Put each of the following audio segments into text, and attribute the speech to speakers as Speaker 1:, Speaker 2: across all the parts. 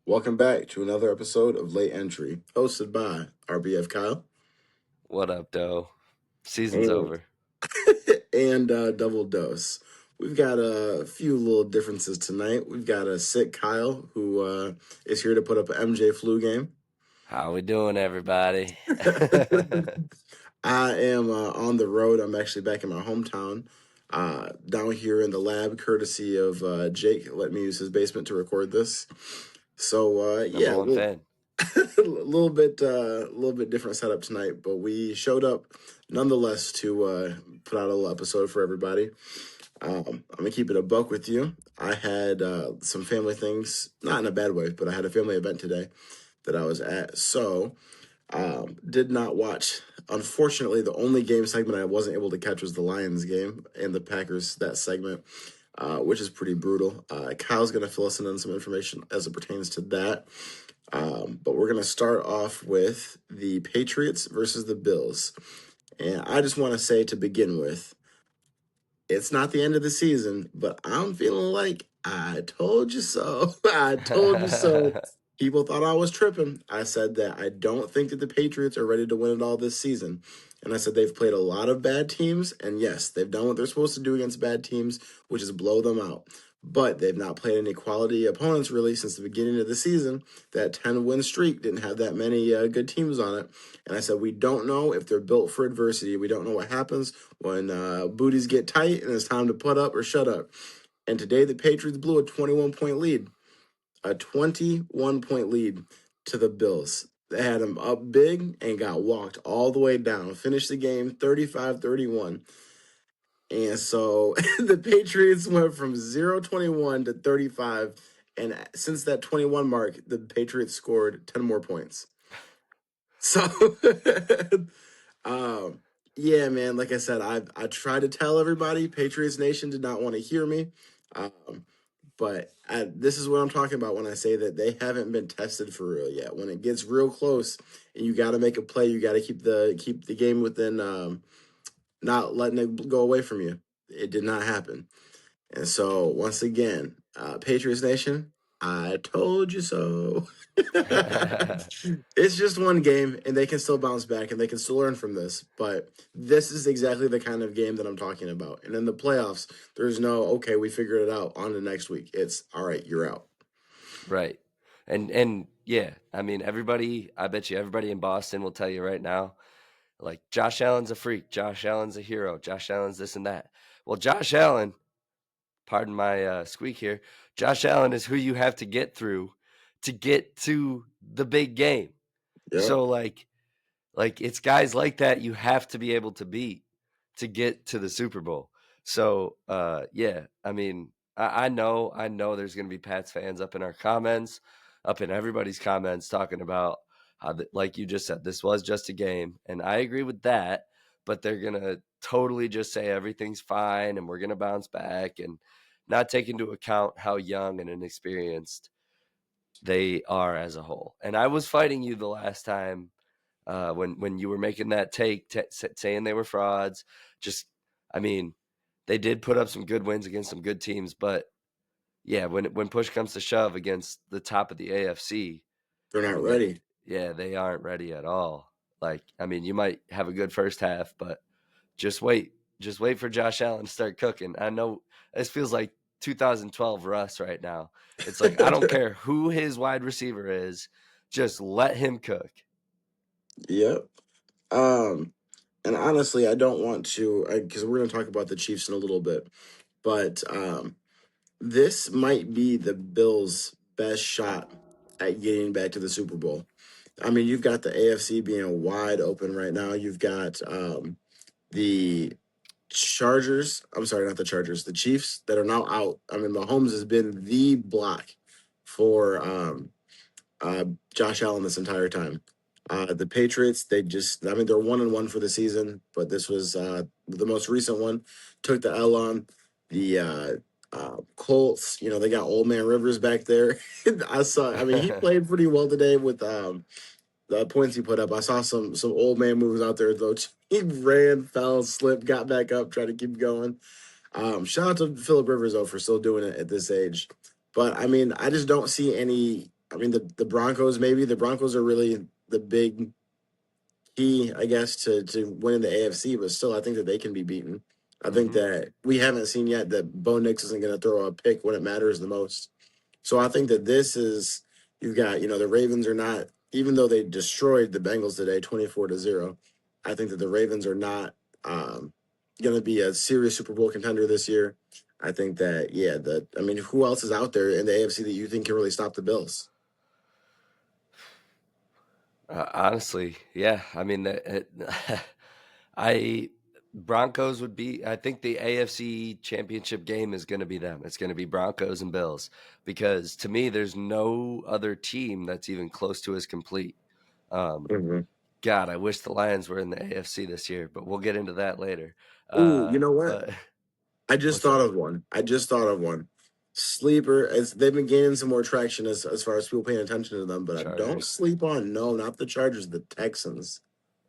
Speaker 1: Welcome back to another episode of Late Entry, hosted by RBF Kyle
Speaker 2: What up, Doe? Season's
Speaker 1: and,
Speaker 2: over.
Speaker 1: and Double Dose. We've got a few little differences tonight. We've got a sick Kyle who is here to put up an MJ flu game.
Speaker 2: How we doing, everybody?
Speaker 1: I am on the road. I'm actually back in my hometown, down here in the lab, courtesy of Jake. Let me use his basement to record this. So
Speaker 2: Number
Speaker 1: yeah,
Speaker 2: one fan.
Speaker 1: a little bit different setup tonight, but we showed up nonetheless to put out a little episode for everybody. I'm gonna keep it a buck with you. I had some family things, not in a bad way, but I had a family event today that I was at. So did not watch. Unfortunately, the only game segment I wasn't able to catch was the Lions game and the Packers that segment, which is pretty brutal. Kyle's gonna fill us in on some information as it pertains to that. But we're going to start off with the Patriots versus the Bills. And I just want to say to begin with, it's not the end of the season, but I'm feeling like I told you so. I told you so. People thought I was tripping. I said that I don't think that the Patriots are ready to win it all this season. And I said they've played a lot of bad teams. And yes, they've done what they're supposed to do against bad teams, which is blow them out. But they've not played any quality opponents really since the beginning of the season. That 10-win streak didn't have that many good teams on it. And I said, we don't know if they're built for adversity. We don't know what happens when booties get tight and it's time to put up or shut up. And today the Patriots blew a 21-point lead. A 21-point lead to the Bills. They had them up big and got walked all the way down. Finished the game 35-31. And so the Patriots went from 0-21 to 35. And since that 21 mark, the Patriots scored 10 more points. So, um, yeah, man, like I said, I tried to tell everybody, Patriots Nation did not want to hear me. But this is what I'm talking about when I say that they haven't been tested for real yet. When it gets real close and you got to make a play, you got to keep the game within, not letting it go away from you. It did not happen. And so once again, Patriots Nation, I told you so. It's just one game, and they can still bounce back, and they can still learn from this. But this is exactly the kind of game that I'm talking about. And in the playoffs, there's no okay, we figured it out. On to next week. It's all right, you're out.
Speaker 2: Right. And yeah, I mean I bet you everybody in Boston will tell you right now, like Josh Allen's a freak, Josh Allen's a hero, Josh Allen's this and that. Well, Josh Allen, pardon my squeak here, Josh Allen is who you have to get through to get to the big game.
Speaker 1: Yep.
Speaker 2: So like it's guys like that you have to be able to beat to get to the Super Bowl. So yeah, I mean, I know there's gonna be Pats fans up in our comments, up in everybody's comments talking about how like you just said, this was just a game. And I agree with that, but they're gonna totally just say everything's fine and we're gonna bounce back and not take into account how young and inexperienced they are as a whole. And I was fighting you the last time when you were making that take, saying they were frauds. Just, I mean, they did put up some good wins against some good teams, but yeah, when push comes to shove against the top of the AFC,
Speaker 1: They're
Speaker 2: I
Speaker 1: not
Speaker 2: mean,
Speaker 1: ready.
Speaker 2: they aren't ready at all. Like, I mean, you might have a good first half, but just wait, just wait for Josh Allen to start cooking. I know this feels like 2012 Russ right now. It's like I don't care who his wide receiver is, just let him cook.
Speaker 1: Yep. Um, and honestly, I don't want to because we're going to talk about the Chiefs in a little bit, but this might be the Bills' best shot at getting back to the Super Bowl. I mean, you've got the AFC being wide open right now. You've got the Chargers. I'm sorry, not the Chargers. The Chiefs that are now out. I mean, Mahomes has been the block for Josh Allen this entire time. The Patriots, I mean, they're 1-1 for the season, but this was the most recent one. Took the L on the Colts. You know, they got old man Rivers back there. I mean, he played pretty well today with the points he put up. I saw some old man moves out there though. He ran, fell, slipped, got back up, tried to keep going. Shout out to Philip Rivers though for still doing it at this age. But I mean, I just don't see any I mean, the Broncos, maybe the Broncos are really the big key, I guess, to winning the AFC, but still, I think that they can be beaten. I think
Speaker 2: Mm-hmm.
Speaker 1: that we haven't seen yet that Bo Nix isn't going to throw a pick when it matters the most. So I think that this is you've got, the Ravens are not, even though they destroyed the Bengals today 24-0. I think that the Ravens are not going to be a serious Super Bowl contender this year. I think that I mean, who else is out there in the AFC that you think can really stop the Bills?
Speaker 2: Honestly, yeah. I mean, I Broncos would be. I think the AFC Championship game is going to be them. It's going to be Broncos and Bills because to me, there's no other team that's even close to as complete. Um,
Speaker 1: Mm-hmm.
Speaker 2: God, I wish the Lions were in the AFC this year, but we'll get into that later.
Speaker 1: Ooh, you know what?
Speaker 2: But
Speaker 1: I just
Speaker 2: what's
Speaker 1: thought
Speaker 2: up,
Speaker 1: of one. I just thought of one. Sleeper, as they've been gaining some more traction as far as people paying attention to them, but I don't
Speaker 2: Chargers?
Speaker 1: sleep on, no, not the Chargers, the Texans.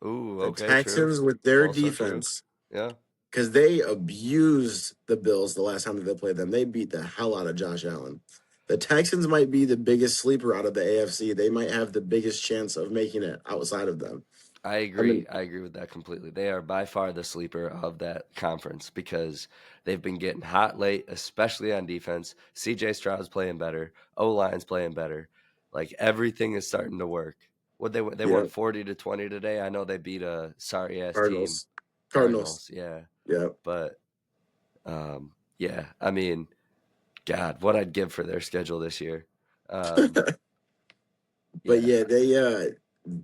Speaker 2: Ooh,
Speaker 1: The
Speaker 2: okay, true.
Speaker 1: Texans with their
Speaker 2: Also true.
Speaker 1: defense,
Speaker 2: Yeah.
Speaker 1: because they abused the Bills the last time that they played them. They beat the hell out of Josh Allen. The Texans might be the biggest sleeper out of the AFC. They might have the biggest chance of making it outside of them.
Speaker 2: I
Speaker 1: I
Speaker 2: agree.
Speaker 1: mean,
Speaker 2: I agree with that completely. They are by far the sleeper of that conference because they've been getting hot late, especially on defense. CJ Stroud's playing better. O line's playing better. Like everything is starting to work. What they won
Speaker 1: yeah,
Speaker 2: 40-20 today. I know they beat a sorry ass team,
Speaker 1: Cardinals. Cardinals.
Speaker 2: Cardinals. Yeah,
Speaker 1: Yeah.
Speaker 2: but yeah. I mean, God, what I'd give for their schedule this year. Um,
Speaker 1: But
Speaker 2: yeah,
Speaker 1: yeah,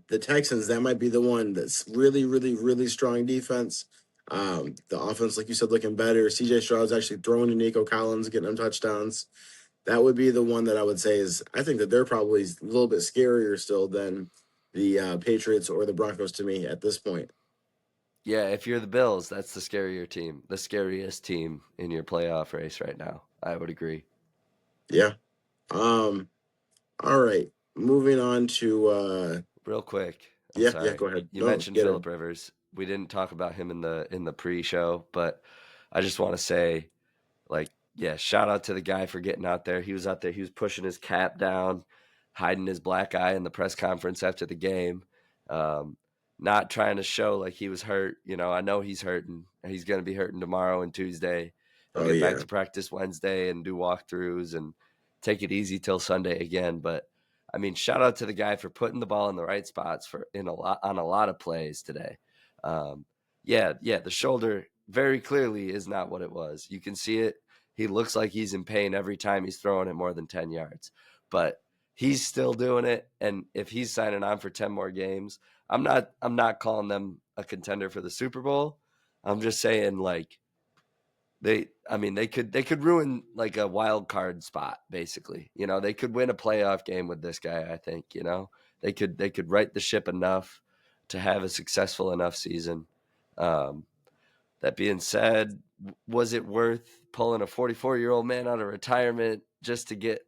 Speaker 1: the Texans, that might be the one that's really, really, really strong defense. The offense, like you said, looking better. CJ Stroud's actually throwing to Nico Collins, getting them touchdowns. That would be the one that I would say is, I think that they're probably a little bit scarier still than the Patriots or the Broncos to me at this point.
Speaker 2: yeah. If you're the Bills, that's the scarier team, the scariest team in your playoff race right now. I would agree.
Speaker 1: Yeah. Um, all right. Moving on to
Speaker 2: Real quick, I'm
Speaker 1: yeah,
Speaker 2: sorry.
Speaker 1: go ahead.
Speaker 2: You
Speaker 1: No,
Speaker 2: mentioned
Speaker 1: get it.
Speaker 2: Philip Rivers. We didn't talk about him in the pre-show, but I just want to say, like, yeah, shout out to the guy for getting out there. He was out there. He was pushing his cap down, hiding his black eye in the press conference after the game, um, not trying to show like he was hurt. You know, I know he's hurting. He's going to be hurting tomorrow and Tuesday. He'll
Speaker 1: Oh
Speaker 2: get back
Speaker 1: yeah.
Speaker 2: to practice Wednesday and do walkthroughs and take it easy till Sunday again. But I mean, shout out to the guy for putting the ball in the right spots for in a lot on a lot of plays today. Um, yeah, the shoulder very clearly is not what it was. You can see it. He looks like he's in pain every time he's throwing it more than 10 yards. But he's still doing it, and if he's signing on for 10 more games, I'm not calling them a contender for the Super Bowl. I'm just saying like they could ruin like a wild card spot basically. You know, they could win a playoff game with this guy, I think, you know. They could right the ship enough to have a successful enough season. Um, that being said, was it worth pulling a 44-year-old man out of retirement just to get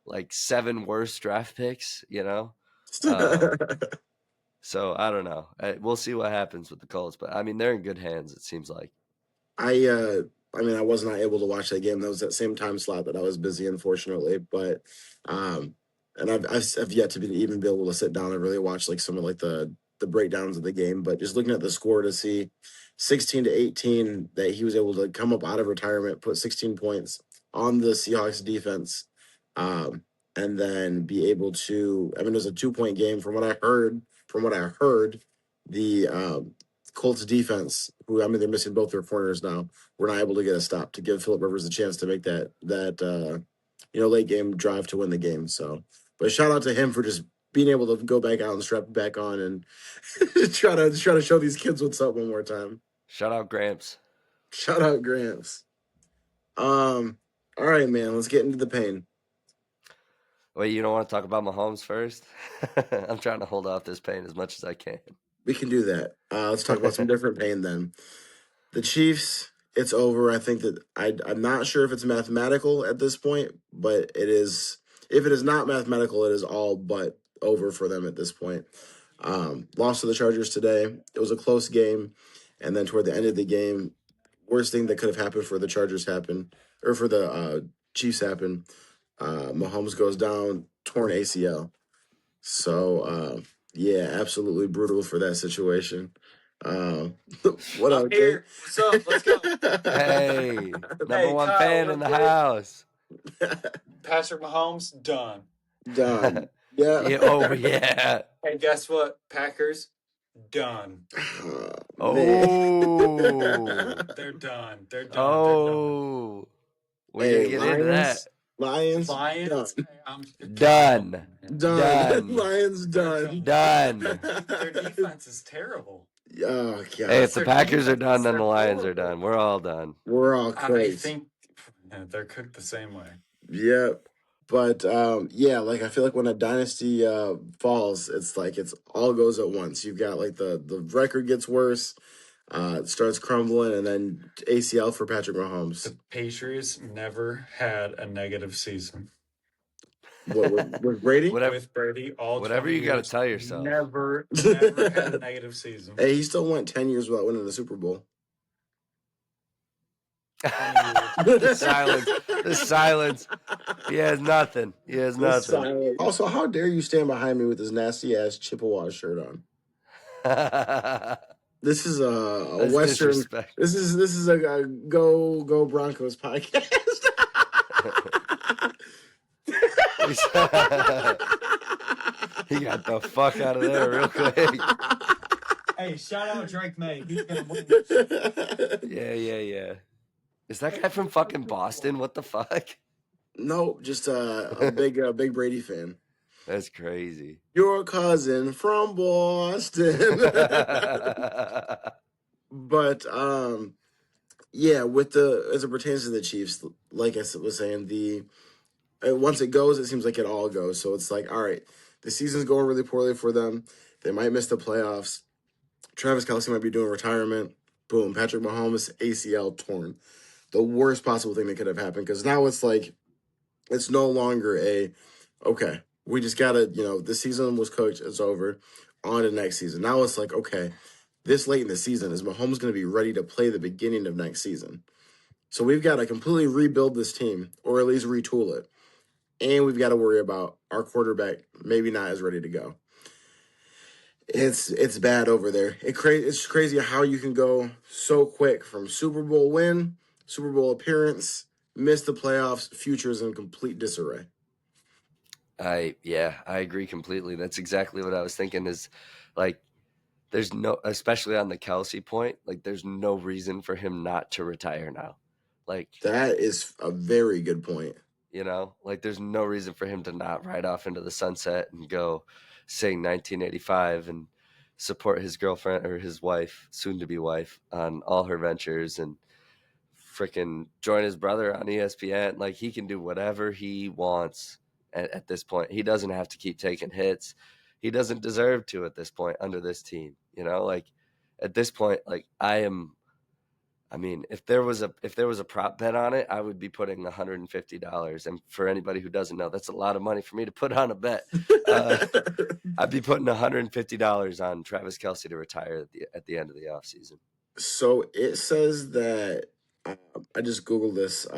Speaker 2: like 7 worse draft picks, you know? Um, so I don't know. We'll see what happens with the Colts, but I mean, they're in good hands, it seems like.
Speaker 1: I uh I mean I was not able to watch that game. That was that same time slot that I was busy, unfortunately. But and I've yet to even be able to sit down and really watch like some of like the breakdowns of the game. But just looking at the score to see 16-18 that he was able to come up out of retirement, put 16 points on the Seahawks defense, um, and then be able to. I mean, it was a 2-point game from what I heard. From what I heard, the Colts defense, who I mean they're missing both their corners now, were not able to get a stop to give Philip Rivers a chance to make that late game drive to win the game. So, but shout out to him for just being able to go back out and strap it back on and try to show these kids what's up one more time.
Speaker 2: Shout out Gramps.
Speaker 1: Shout out Gramps. All right, man, let's get into the pain.
Speaker 2: Wait, you don't want to talk about Mahomes first? I'm trying to hold off this pain as much as I can.
Speaker 1: We can do that. Let's talk about some different pain then. The Chiefs, it's over. I think that I'm not sure if it's mathematical at this point, but it is. If it is not mathematical, it is all but over for them at this point. Lost to the Chargers today. It was a close game, and then toward the end of the game, worst thing that could have happened for the Chargers happened, or for the Chiefs happened. Mahomes goes down torn ACL. So yeah, absolutely brutal for that situation. What
Speaker 3: I'm
Speaker 1: up,
Speaker 3: here. What's up? Let's go.
Speaker 2: Hey, number
Speaker 3: Hey,
Speaker 2: one
Speaker 3: Kyle,
Speaker 2: fan
Speaker 3: real
Speaker 2: in the
Speaker 3: quick.
Speaker 2: house.
Speaker 3: Patrick Mahomes, done.
Speaker 1: Done. Yeah.
Speaker 2: Yeah, oh yeah.
Speaker 3: Hey, guess what? Packers, done.
Speaker 1: Man.
Speaker 2: Oh.
Speaker 3: They're done. They're done. They're done.
Speaker 2: Oh. We're gonna
Speaker 1: Hey,
Speaker 2: get into that.
Speaker 1: Lions,
Speaker 3: Lions,
Speaker 1: done.
Speaker 3: I'm
Speaker 2: Done.
Speaker 3: man.
Speaker 1: Done.
Speaker 2: Done.
Speaker 1: Lions done.
Speaker 2: Done.
Speaker 3: Their defense is terrible.
Speaker 1: Oh
Speaker 2: Hey,
Speaker 1: god.
Speaker 2: if the Packers are done, then the Lions are done. We're all done.
Speaker 1: We're all
Speaker 3: I
Speaker 1: close.
Speaker 3: think they're cooked the same way.
Speaker 1: Yep. But yeah, like I feel like when a dynasty falls, it's like it's all goes at once. You've got like the record gets worse, it starts crumbling, and then ACL for Patrick Mahomes.
Speaker 3: The Patriots never had a negative season.
Speaker 1: What with Brady?
Speaker 3: With Brady, all
Speaker 2: Whatever
Speaker 3: 20
Speaker 2: you got to
Speaker 3: years,
Speaker 2: tell yourself.
Speaker 3: never had a negative season.
Speaker 1: Hey, he still went 10 years without winning the Super Bowl.
Speaker 2: The silence. The silence. He has nothing. He has nothing.
Speaker 1: Also, how dare you stand behind me with this nasty ass Chippewa shirt on? This is a
Speaker 2: That's
Speaker 1: Western.
Speaker 2: disrespect.
Speaker 1: This is a go Broncos podcast.
Speaker 2: He got the fuck out of there real quick.
Speaker 3: Hey, shout out Drake May. He's gonna win.
Speaker 2: Yeah. Is that guy from fucking Boston? What the fuck?
Speaker 1: No, just a big Brady fan.
Speaker 2: That's crazy.
Speaker 1: Your cousin from Boston. But yeah, with as it pertains to the Chiefs, like I was saying, once it goes, it seems like it all goes. So it's like, all right, the season's going really poorly for them. They might miss the playoffs. Travis Kelce might be doing retirement. Boom, Patrick Mahomes ACL torn. The worst possible thing that could have happened, because now it's like it's no longer okay, we just gotta, the season was cooked, it's over, on to next season. Now it's like, okay, this late in the season, is Mahomes going to be ready to play the beginning of next season? So we've got to completely rebuild this team, or at least retool it. And we've got to worry about our quarterback maybe not as ready to go. It's bad over there. It's crazy how you can go so quick from Super Bowl win, Super Bowl appearance, miss the playoffs, future's in complete disarray.
Speaker 2: I agree completely. That's exactly what I was thinking is like there's no, especially on the Kelce point, like there's no reason for him not to retire now. Like
Speaker 1: that is a very good point.
Speaker 2: Like there's no reason for him to not ride off into the sunset and go sing 1985 and support his girlfriend or his wife, soon to be wife, on all her ventures and freaking join his brother on ESPN. Like he can do whatever he wants at this point. He doesn't have to keep taking hits. He doesn't deserve to at this point under this team. Like at this point, like if there was a prop bet on it, I would be putting $150. And for anybody who doesn't know, that's a lot of money for me to put on a bet. I'd be putting $150 on Travis Kelce to retire at the end of the offseason.
Speaker 1: So it says that I just Googled this.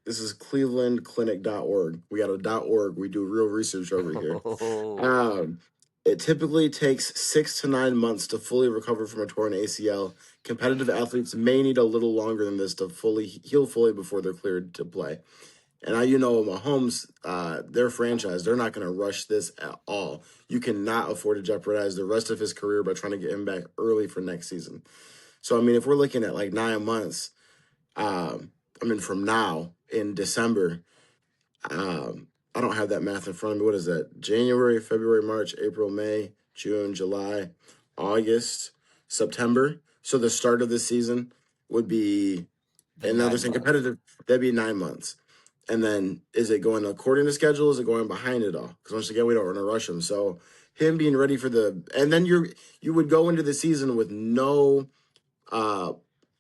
Speaker 1: This is clevelandclinic.org. We got a .org. We do real research over here. It typically takes 6 to 9 months to fully recover from a torn ACL. Competitive athletes may need a little longer than this to fully heal before they're cleared to play. And now Mahomes, their franchise, they're not going to rush this at all. You cannot afford to jeopardize the rest of his career by trying to get him back early for next season. So, if we're looking at like 9 months, from now in December, I don't have that math in front of me. What is that? January, February, March, April, May, June, July, August, September. So the start of the season would be another thing competitive. That'd be 9 months. And then is it going according to schedule? Is it going behind it all? Because once again, we don't want to rush him. So him being ready for and then you would go into the season with no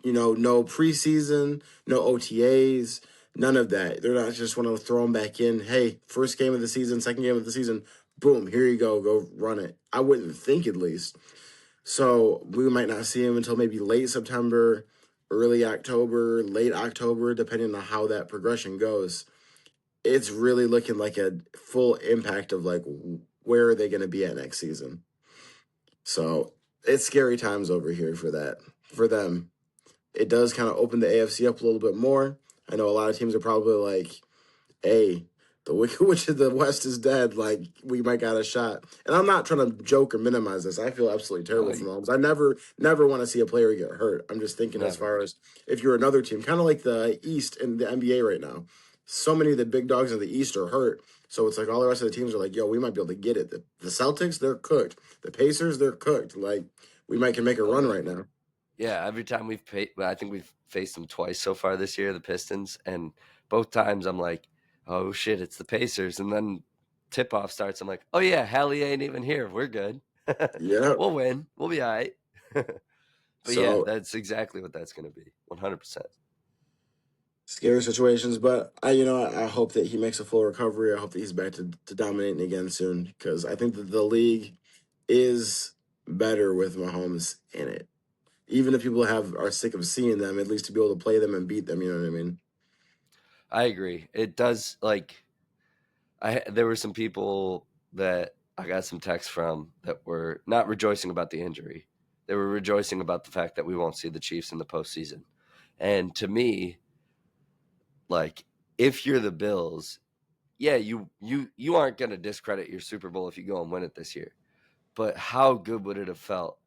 Speaker 1: preseason, no OTAs, none of that. They're not just want to throw him back in. Hey, first game of the season, second game of the season, boom, here you go run it. I wouldn't think, at least. So we might not see him until maybe late September, early October, late October, depending on how that progression goes. it's really looking like a full impact of like where are they going to be at next season. So it's scary times over here for that for them. It does kind of open the AFC up a little bit more. I know a lot of teams are probably like, hey, the Wicked Witch of the West is dead. Like, we might got a shot. And I'm not trying to joke or minimize this. I feel absolutely terrible
Speaker 2: No,
Speaker 1: for Mahomes. I never want to see a player get hurt. I'm just thinking as
Speaker 2: never.
Speaker 1: far as if you're another team, kind of like the East in the NBA right now. So many of the big dogs in the East are hurt. So it's like all the rest of the teams are like, yo, we might be able to get it. The Celtics, they're cooked. The Pacers, they're cooked. Like, we might can make a
Speaker 2: Oh,
Speaker 1: run
Speaker 2: yeah.
Speaker 1: right now.
Speaker 2: Yeah, every time I think we've faced them twice so far this year, the Pistons, and both times I'm like, oh shit, it's the Pacers, and then tip off starts. I'm like, oh yeah, Hallie ain't even here. We're good.
Speaker 1: Yep.
Speaker 2: We'll win. We'll be all right. But yeah,
Speaker 1: So
Speaker 2: that's exactly what that's going to be. 100%.
Speaker 1: scary situations, but I hope that he makes a full recovery. I hope that he's back to dominating again soon because I think that the league is better with Mahomes in it. Even if people are sick of seeing them, at least to be able to play them and beat them, you know what I mean?
Speaker 2: I agree. It does like there were some people that I got some texts from that were not rejoicing about the injury. They were rejoicing about the fact that we won't see the Chiefs in the postseason. And to me, like if you're the Bills, yeah, you aren't going to discredit your Super Bowl if you go and win it this year. But how good would it have felt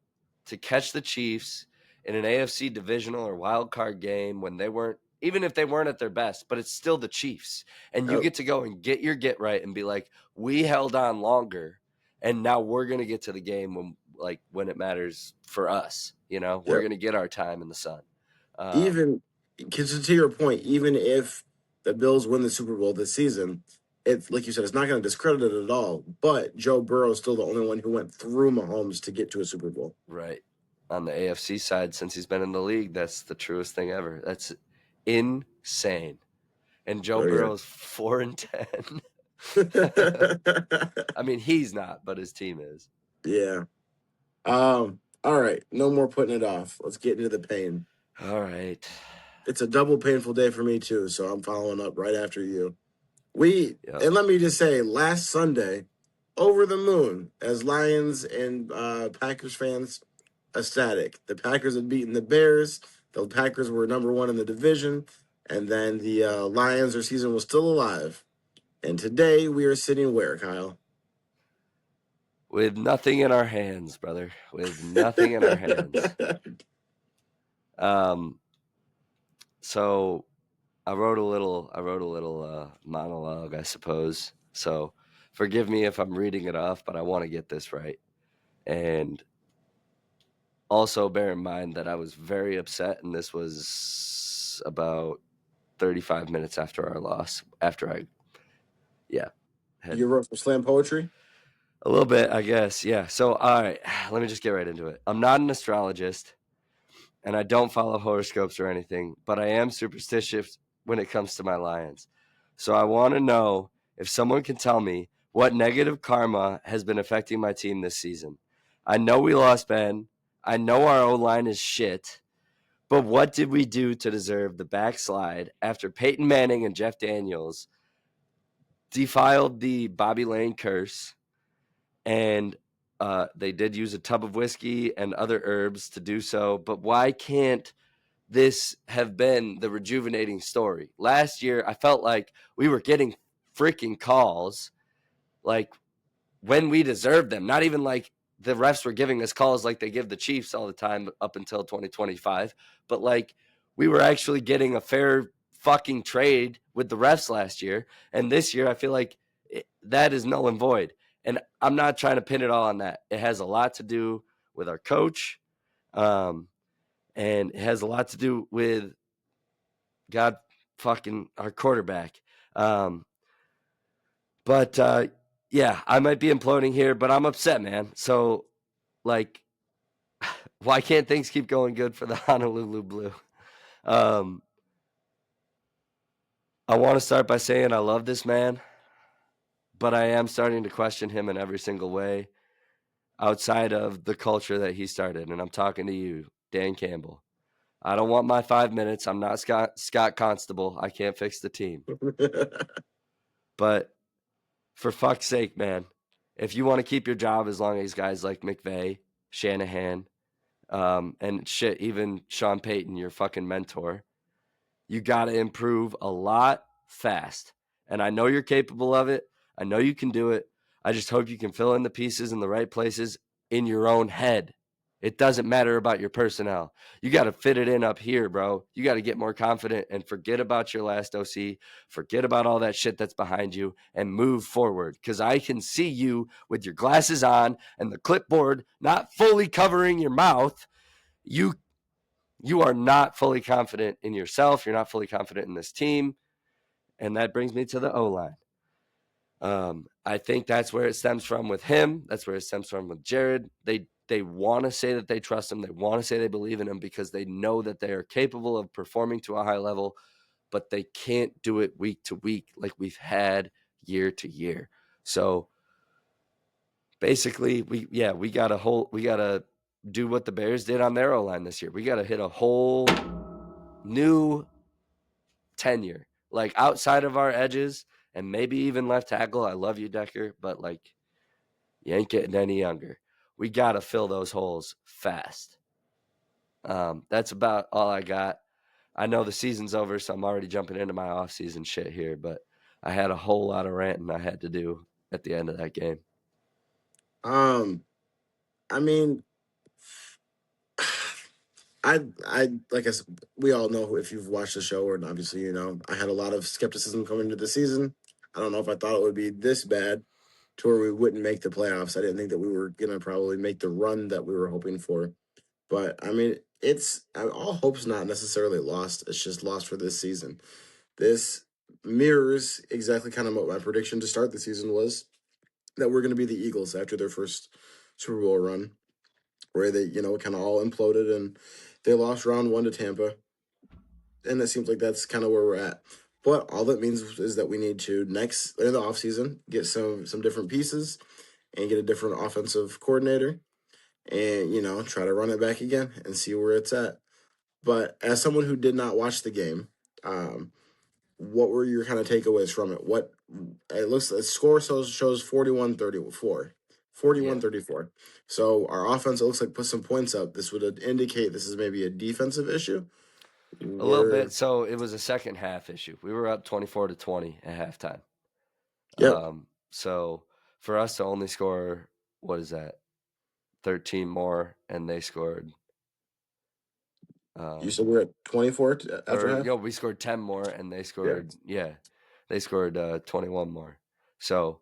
Speaker 2: to catch the Chiefs in an AFC divisional or wild card game when they weren't, even if they weren't at their best, but it's still the Chiefs. And you
Speaker 1: Yep.
Speaker 2: get to go and get your get right and be like, we held on longer and now we're going to get to the game when it matters for us, we're
Speaker 1: Yep.
Speaker 2: going to get our time in the sun.
Speaker 1: Even because to your point, even if the Bills win the Super Bowl this season, it's like you said, it's not going to discredit it at all. But Joe Burrow is still the only one who went through Mahomes to get to a Super Bowl.
Speaker 2: Right. On the AFC side, since he's been in the league, that's the truest thing ever. That's insane. And Joe
Speaker 1: Oh yeah.
Speaker 2: Burrow's 4-10. I mean, he's not, but his team is.
Speaker 1: Yeah. All right. No more putting it off. Let's get into the pain.
Speaker 2: All right.
Speaker 1: It's a double painful day for me too, so I'm following up right after you.
Speaker 2: Yep.
Speaker 1: And let me just say, last Sunday, over the moon as Lions and Packers fans, ecstatic. The Packers had beaten the Bears. The Packers were number one in the division, and then the Lions, their season was still alive. And today we are sitting where, Kyle?
Speaker 2: With nothing in our hands, brother. With nothing in our hands. So I wrote a little monologue, I suppose. So forgive me if I'm reading it off, but I want to get this right. And also bear in mind that I was very upset, and this was about 35 minutes after our loss, after I had
Speaker 1: You wrote some slam poetry?
Speaker 2: a little bit, I guess. Yeah. So, all right, let me just get right into it. I'm not an astrologist and I don't follow horoscopes or anything, but I am superstitious when it comes to my Lions. So, I want to know if someone can tell me what negative karma has been affecting my team this season. I know we lost Ben. I know our O line is shit. But what did we do to deserve the backslide after Peyton Manning and Jeff Daniels defiled the Bobby Lane curse? And they did use a tub of whiskey and other herbs to do so. But why can't this have been the rejuvenating story? Last year, I felt like we were getting freaking calls like when we deserved them. Not even like the refs were giving us calls like they give the Chiefs all the time up until 2025. But like we were actually getting a fair fucking trade with the refs last year. And this year, I feel like that is null and void. And I'm not trying to pin it all on that. It has a lot to do with our coach. And it has a lot to do with God fucking our quarterback. But yeah, I might be imploding here, but I'm upset, man. So, like, why can't things keep going good for the Honolulu Blue? I want to start by saying I love this man, but I am starting to question him in every single way outside of the culture that he started. And I'm talking to you, Dan Campbell. I don't want my 5 minutes. I'm not Scott Constable. I can't fix the team. But for fuck's sake, man, if you want to keep your job as long as guys like McVay, Shanahan, and shit, even Sean Payton, your fucking mentor, you got to improve a lot fast. And I know you're capable of it. I know you can do it. I just hope you can fill in the pieces in the right places in your own head. It doesn't matter about your personnel. You got to fit it in up here, bro. You got to get more confident and forget about your last OC. Forget about all that shit that's behind you and move forward. Because I can see you with your glasses on and the clipboard not fully covering your mouth. You are not fully confident in yourself. You're not fully confident in this team. And that brings me to the O-line. I think that's where it stems from with him. That's where it stems from with Jared. They want to say that they trust him. They want to say they believe in him because they know that they are capable of performing to a high level, but they can't do it week to week like we've had year to year. So basically, we gotta do what the Bears did on their O-line this year. We gotta hit a whole new tenure, like outside of our edges and maybe even left tackle. I love you, Decker, but like you ain't getting any younger. We got to fill those holes fast. That's about all I got. I know the season's over, so I'm already jumping into my off-season shit here, but I had a whole lot of ranting I had to do at the end of that game.
Speaker 1: I mean, I like I said, we all know if you've watched the show, or obviously you know, I had a lot of skepticism coming into the season. I don't know if I thought it would be this bad to where we wouldn't make the playoffs. I didn't think that we were gonna probably make the run that we were hoping for. But I mean, all hope's not necessarily lost. It's just lost for this season. This mirrors exactly kind of what my prediction to start the season was, that we're going to be the Eagles after their first Super Bowl run, where they, you know, kind of all imploded and they lost round one to Tampa. And it seems like that's kind of where we're at. But all that means is that we need to next in the offseason get some different pieces and get a different offensive coordinator and, you know, try to run it back again and see where it's at. But as someone who did not watch the game, what were your kind of takeaways from it? What it looks the score shows 41-34.
Speaker 2: Yeah.
Speaker 1: 41-34. So our offense, it looks like, put some points up. This would indicate this is maybe a defensive issue.
Speaker 2: A little
Speaker 1: Where
Speaker 2: bit. So it was a second half issue. We were up 24-20 at halftime.
Speaker 1: Yep.
Speaker 2: So for us to only score, what is that? 13 more, and they scored.
Speaker 1: You said we're at 24 after
Speaker 2: Or
Speaker 1: half?
Speaker 2: we scored 10 more, and they scored. Yeah, they scored 21 more. So,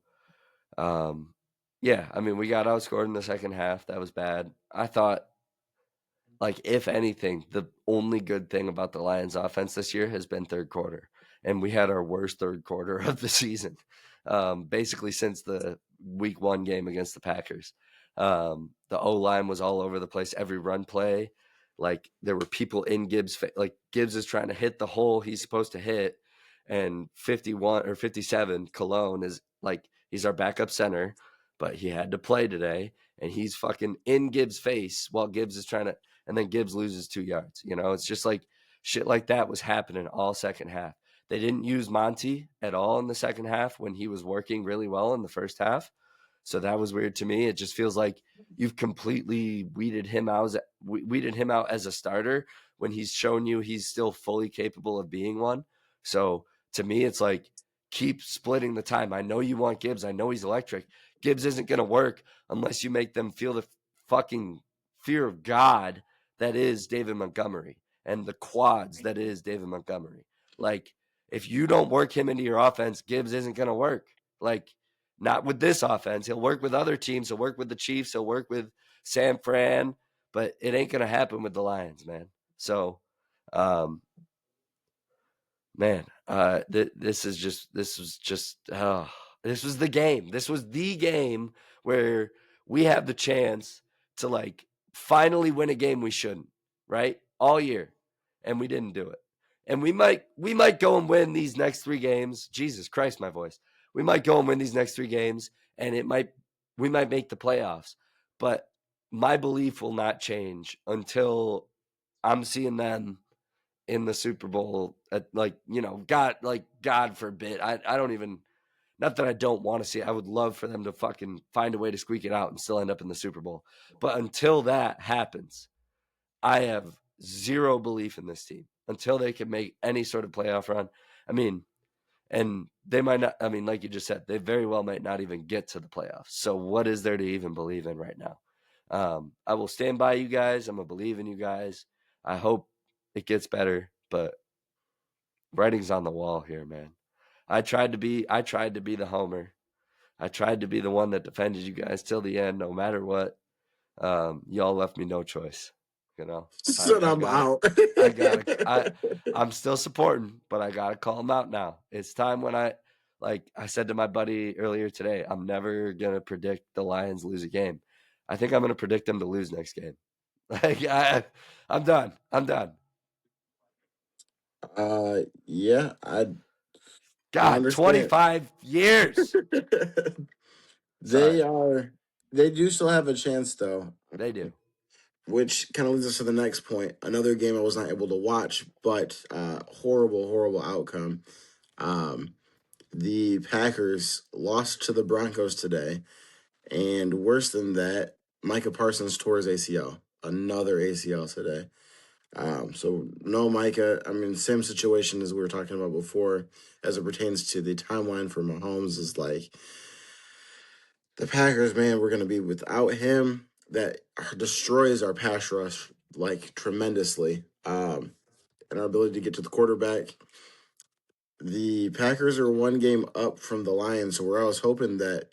Speaker 2: yeah, I mean, we got outscored in the second half. That was bad. I thought, like, if anything, the only good thing about the Lions offense this year has been third quarter. And we had our worst third quarter of the season, basically since the week 1 game against the Packers. The O-line was all over the place. Every run play, like there were people in Gibbs. Like Gibbs is trying to hit the hole he's supposed to hit. And 51 or 57, Cologne is like, he's our backup center, but he had to play today. And he's fucking in Gibbs' face while Gibbs is trying to, and then Gibbs loses 2 yards. You know, it's just like shit like that was happening all second half. They didn't use Monty at all in the second half when he was working really well in the first half. So that was weird to me. It just feels like you've completely weeded him out as a starter when he's shown you he's still fully capable of being one. So to me, it's like keep splitting the time. I know you want Gibbs. I know he's electric. Gibbs isn't going to work unless you make them feel the fucking fear of God that is David Montgomery and the quads that is David Montgomery. Like, if you don't work him into your offense, Gibbs isn't going to work. Like, not with this offense. He'll work with other teams. He'll work with the Chiefs. He'll work with San Fran, but it ain't going to happen with the Lions, man. So, man, this was the game. This was the game where we have the chance to like finally win a game we shouldn't, right? All year. And we didn't do it. And we might go and win these next 3 games. Jesus Christ, my voice. We might go and win these next 3 games and we might make the playoffs. But my belief will not change until I'm seeing them in the Super Bowl at, like, God forbid. I don't even Not that I don't want to see it. I would love for them to fucking find a way to squeak it out and still end up in the Super Bowl. But until that happens, I have zero belief in this team until they can make any sort of playoff run. I mean, and they might not, I mean, like you just said, they very well might not even get to the playoffs. So what is there to even believe in right now? I will stand by you guys. I'm going to believe in you guys. I hope it gets better, but writing's on the wall here, man. I tried to be the homer. I tried to be the one that defended you guys till the end, no matter what. Y'all left me no choice. You know,
Speaker 1: Said I'm out.
Speaker 2: I'm still supporting, but I gotta call them out now. It's time when I said to my buddy earlier today, I'm never gonna predict the Lions lose a game. I think I'm gonna predict them to lose next game. I'm done. I'm done.
Speaker 1: Yeah, I
Speaker 2: God,
Speaker 1: understand.
Speaker 2: 25 years.
Speaker 1: They
Speaker 2: Sorry.
Speaker 1: are. They do still have a chance, though.
Speaker 2: They do.
Speaker 1: Which kind of leads us to the next point. Another game I was not able to watch, but horrible, horrible outcome. Um, the Packers lost to the Broncos today, and worse than that, Micah Parsons tore his ACL. Another ACL today. So no Micah. I mean, same situation as we were talking about before, as it pertains to the timeline for Mahomes. Is like the Packers, man, we're going to be without him. That destroys our pass rush like tremendously, and our ability to get to the quarterback. The Packers are one game up from the Lions, so where I was hoping that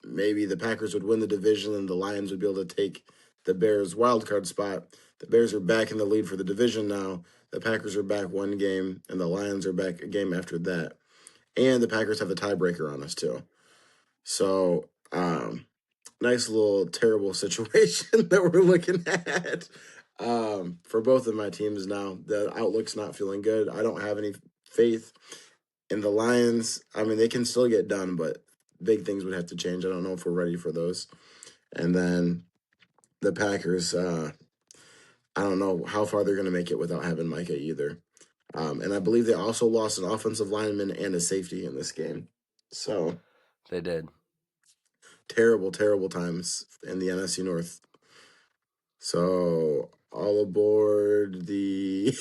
Speaker 1: maybe the Packers would win the division and the Lions would be able to take the Bears' wild card spot. The Bears are back in the lead for the division now. The Packers are back one game, and the Lions are back a game after that. And the Packers have the tiebreaker on us too. So nice little terrible situation that we're looking at for both of my teams now. The outlook's not feeling good. I don't have any faith in the Lions. I mean, they can still get done, but big things would have to change. I don't know if we're ready for those. And then the Packers, I don't know how far they're going to make it without having Micah either. And I believe they also lost an offensive lineman and a safety in this game. So
Speaker 2: They did.
Speaker 1: terrible, terrible times in the NFC North. So all aboard the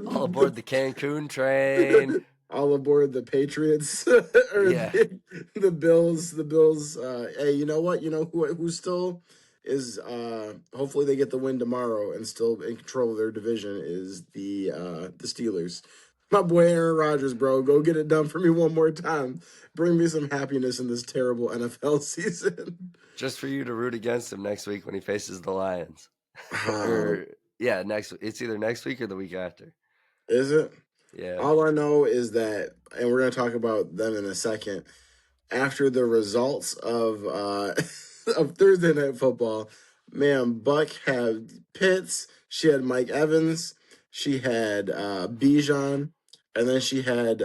Speaker 2: All aboard the Cancun train.
Speaker 1: all aboard the Patriots or
Speaker 2: Yeah.
Speaker 1: the Bills. The Bills. Hey, you know what? You know who still is? Hopefully they get the win tomorrow and still in control of their division is the Steelers. My boy Aaron Rodgers, bro, go get it done for me one more time. Bring me some happiness in this terrible NFL season.
Speaker 2: Just for you to root against him next week when he faces the Lions.
Speaker 1: Um,
Speaker 2: Or yeah, it's either next week or the week after.
Speaker 1: is it?
Speaker 2: Yeah.
Speaker 1: All I know is that, and we're going to talk about them in a second. After the results of of Thursday Night Football, man, Buck had Pitts, she had Mike Evans, she had Bijan, and then she had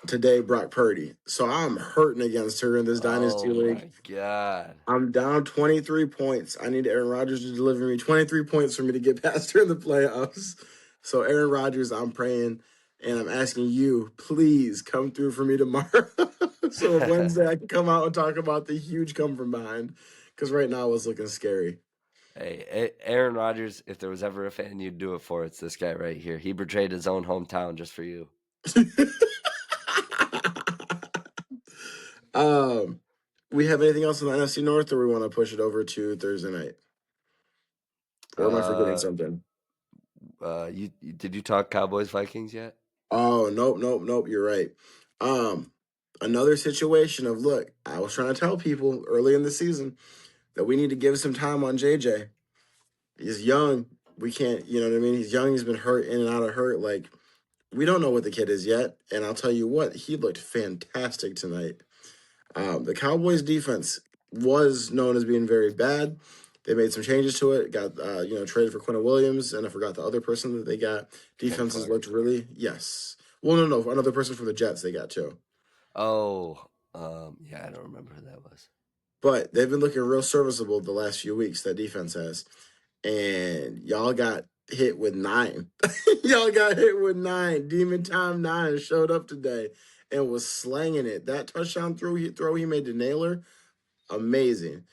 Speaker 1: today Brock Purdy. So I'm hurting against her in this dynasty
Speaker 2: Oh
Speaker 1: league.
Speaker 2: my God.
Speaker 1: I'm down 23 points. I need Aaron Rodgers to deliver me 23 points for me to get past her in the playoffs. So, Aaron Rodgers, I'm praying and I'm asking you, please come through for me tomorrow. So, Wednesday, I can come out and talk about the huge come from behind because right now it's looking scary.
Speaker 2: Hey, Aaron Rodgers, if there was ever a fan you'd do it for, it's this guy right here. He betrayed his own hometown just for you.
Speaker 1: um, we have anything else in the NFC North, or we want to push it over to Thursday night? Or am I forgetting
Speaker 2: Uh,
Speaker 1: something?
Speaker 2: Did you talk Cowboys Vikings yet?
Speaker 1: Oh, nope, nope, nope. You're right. Um, Another situation of look, I was trying to tell people early in the season that we need to give some time on JJ. He's young. We can't, you know what I mean? He's young. He's been hurt in and out of hurt. Like, we don't know what the kid is yet. And I'll tell you what, he looked fantastic tonight. The Cowboys defense was known as being very bad. They made some changes to it. Got traded for Quentin Williams, and I forgot the other person that they got.
Speaker 2: Kenny
Speaker 1: Defenses
Speaker 2: Clark.
Speaker 1: looked really yes. Well, no, another person from the Jets they got too.
Speaker 2: Oh, yeah, I don't remember who that was.
Speaker 1: But they've been looking real serviceable the last few weeks. That defense has, and y'all got hit with 9. Y'all got hit with 9. Demon Time 9 showed up today, and was slanging it. That touchdown throw he made to Naylor, amazing.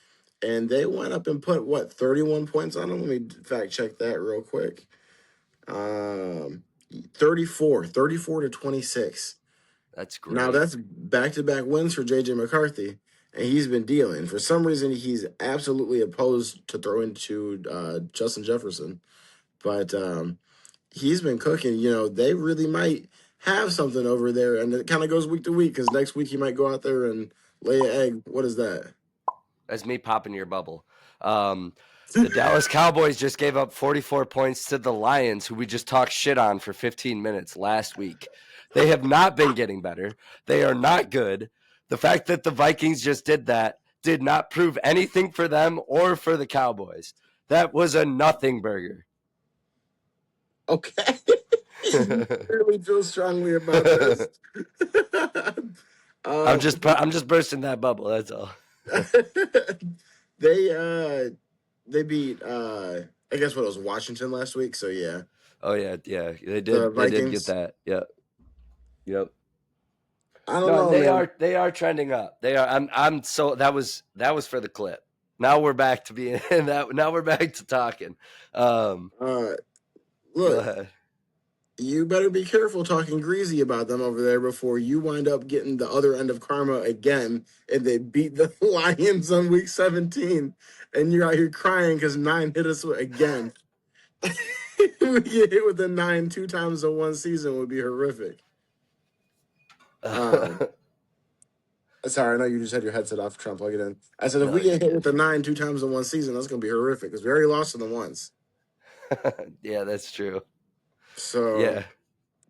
Speaker 1: And they went up and put, 31 points on him? Let me fact check that real quick. 34 to 26.
Speaker 2: That's
Speaker 1: Now,
Speaker 2: great.
Speaker 1: that's back-to-back wins for J.J. McCarthy, and he's been dealing. For some reason, he's absolutely opposed to throwing to Justin Jefferson. But he's been cooking. They really might have something over there, and it kind of goes week to week because next week he might go out there and lay an egg. What is that?
Speaker 2: That's me popping your bubble. The Dallas Cowboys just gave up 44 points to the Lions, who we just talked shit on for 15 minutes last week. They have not been getting better. They are not good. The fact that the Vikings just did that did not prove anything for them or for the Cowboys. That was a nothing burger.
Speaker 1: Okay. You really feel strongly about this.
Speaker 2: I'm just bursting that bubble. That's all.
Speaker 1: They beat I guess what it was, Washington last week. So yeah,
Speaker 2: Oh yeah. They
Speaker 1: the
Speaker 2: did. They did get
Speaker 1: Vikings.
Speaker 2: that. Yep.
Speaker 1: I don't
Speaker 2: No, and
Speaker 1: know, man.
Speaker 2: they are trending up. They are. I'm so that was for the clip. Now we're back to being that. Now we're back to talking. Go
Speaker 1: Look,
Speaker 2: ahead.
Speaker 1: you better be careful talking greasy about them over there before you wind up getting the other end of karma again, and they beat the Lions on week 17, and you're out here crying because 9 hit us again. We get hit with a 9 2 times in one season would be horrific. Um, Sorry, I know you just had your headset off, trying to plug it in. I said if
Speaker 2: No,
Speaker 1: we
Speaker 2: you're
Speaker 1: get hit with
Speaker 2: good.
Speaker 1: a 9 2 times in one season, that's going to be horrific because we already lost to them once.
Speaker 2: Yeah, that's true.
Speaker 1: So
Speaker 2: Yeah.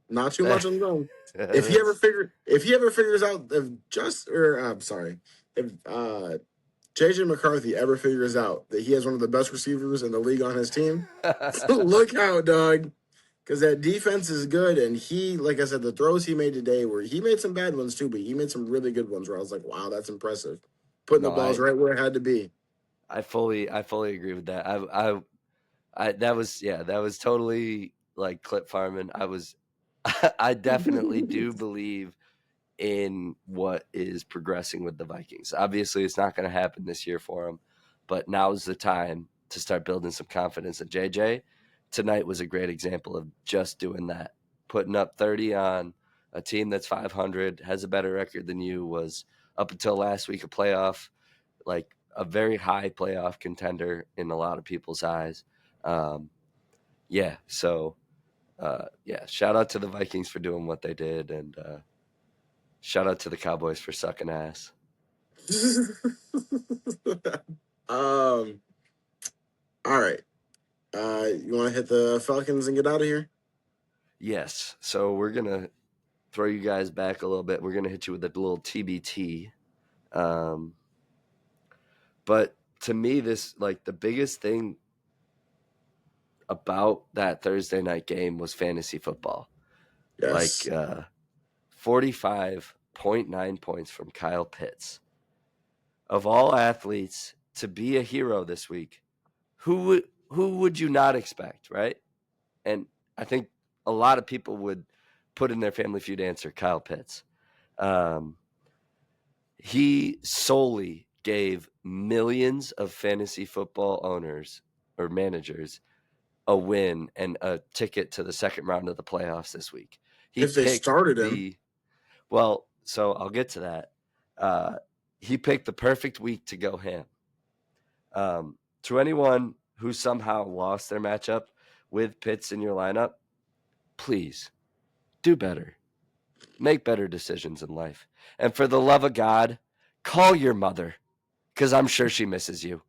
Speaker 1: not too much on them. If he ever figures out if JJ McCarthy ever figures out that he has one of the best receivers in the league on his team, look out, dog. Because that defense is good, and he, like I said, the throws he made today, where he made some bad ones too, but he made some really good ones where I was like, wow, that's impressive. Putting the
Speaker 2: No,
Speaker 1: balls right where it had to be.
Speaker 2: I fully agree with that. That was totally like clip farming. I definitely do believe in what is progressing with the Vikings. Obviously, it's not going to happen this year for them, but now's the time to start building some confidence. And JJ, tonight was a great example of just doing that, putting up 30 on a team that's 500, has a better record than you, was up until last week a playoff, like a very high playoff contender in a lot of people's eyes. Yeah, so shout out to the Vikings for doing what they did, and shout out to the Cowboys for sucking ass.
Speaker 1: All right. You want to hit the Falcons and get out of here?
Speaker 2: Yes. So we're going to throw you guys back a little bit. We're going to hit you with a little TBT. But to me, this, like, the biggest thing about that Thursday night game was fantasy football.
Speaker 1: Yes.
Speaker 2: Like 45.9 points from Kyle Pitts. Of all athletes to be a hero this week, who would you not expect, right? And I think a lot of people would put in their Family Feud answer Kyle Pitts. He solely gave millions of fantasy football owners or managers a win and a ticket to the second round of the playoffs this week. He
Speaker 1: If they
Speaker 2: picked
Speaker 1: started him.
Speaker 2: so I'll get to that. He picked the perfect week to go ham. To anyone who somehow lost their matchup with Pitts in your lineup, please do better. Make better decisions in life. And for the love of God, call your mother, because I'm sure she misses you.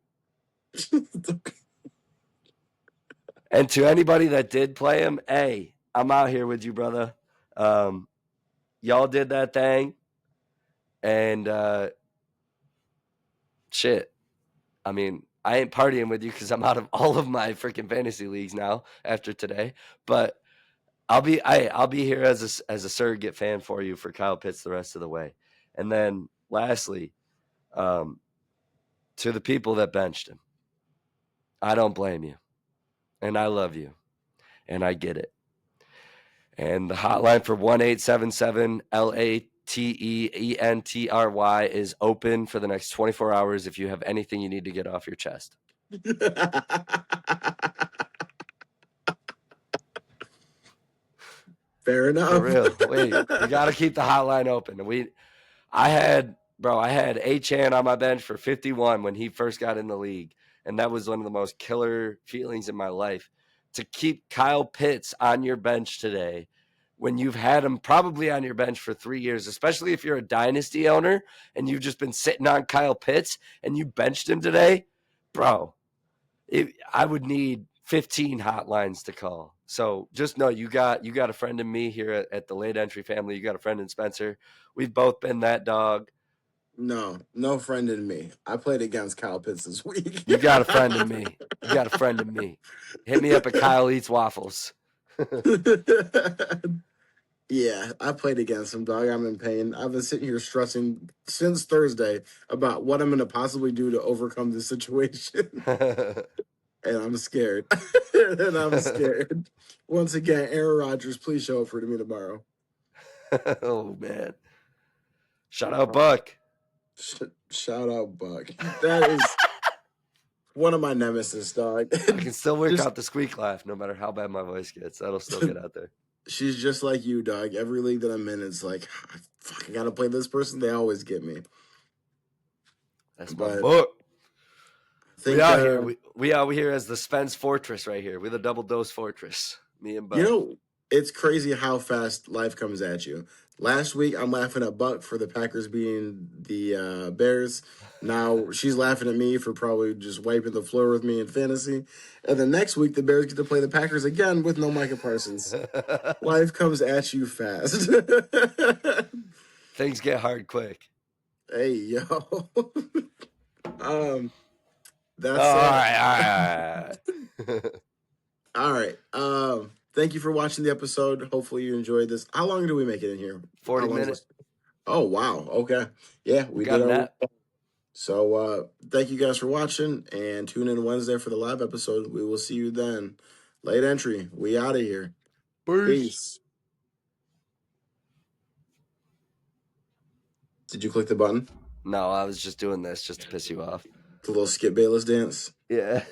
Speaker 2: And to anybody that did play him, hey, I'm out here with you, brother. Y'all did that thing. And shit. I mean, I ain't partying with you because I'm out of all of my freaking fantasy leagues now after today. But I'll be here as a surrogate fan for you for Kyle Pitts the rest of the way. And then lastly, to the people that benched him, I don't blame you. And I love you. And I get it. And the hotline for 1877 LA TEENTRY is open for the next 24 hours if you have anything you need to get off your chest.
Speaker 1: Fair enough.
Speaker 2: For real. Wait, we got to keep the hotline open. I had A-Chan on my bench for 51 when he first got in the league, and that was one of the most killer feelings in my life. To keep Kyle Pitts on your bench today when you've had him probably on your bench for 3 years, especially if you're a dynasty owner and you've just been sitting on Kyle Pitts and you benched him today, bro, I would need 15 hotlines to call. So just know you got a friend in me here at the Late Entry family. You got a friend in Spencer. We've both been that dog.
Speaker 1: No friend in me. I played against Kyle Pitts this week.
Speaker 2: You got a friend in me. You got a friend in me. Hit me up at Kyle Eats Waffles.
Speaker 1: Yeah, I played against him, dog. I'm in pain. I've been sitting here stressing since Thursday about what I'm going to possibly do to overcome this situation. And I'm scared. Once again, Aaron Rodgers, please show up for me tomorrow.
Speaker 2: Oh, man. Shout out, Buck.
Speaker 1: Shout out, Buck. That is one of my nemesis, dog.
Speaker 2: I can still work out the squeak laugh no matter how bad my voice gets. That'll still get out there.
Speaker 1: She's just like you, dog. Every league that I'm in, it's like, fuck, I got to play this person. They always get me.
Speaker 2: That's my book.
Speaker 1: We
Speaker 2: out here. We out here as the Spence Fortress right here. We're the double dose fortress. Me and Buck.
Speaker 1: You know, it's crazy how fast life comes at you. Last week, I'm laughing at Buck for the Packers beating the Bears. Now she's laughing at me for probably just wiping the floor with me in fantasy. And then next week, the Bears get to play the Packers again with no Micah Parsons. Life comes at you fast.
Speaker 2: Things get hard quick.
Speaker 1: Hey, yo. That's
Speaker 2: all right.
Speaker 1: All right. Thank you for watching the episode. Hopefully you enjoyed this. How long did we make it in here?
Speaker 2: 40 minutes.
Speaker 1: Oh, wow. Okay. Yeah, we
Speaker 2: got
Speaker 1: did
Speaker 2: that.
Speaker 1: So thank you guys for watching, and tune in Wednesday for the live episode. We will see you then. Late Entry. We out of here. Peace. Did you click the button?
Speaker 2: No, I was just doing this just to piss you off.
Speaker 1: The little Skip Bayless dance?
Speaker 2: Yeah.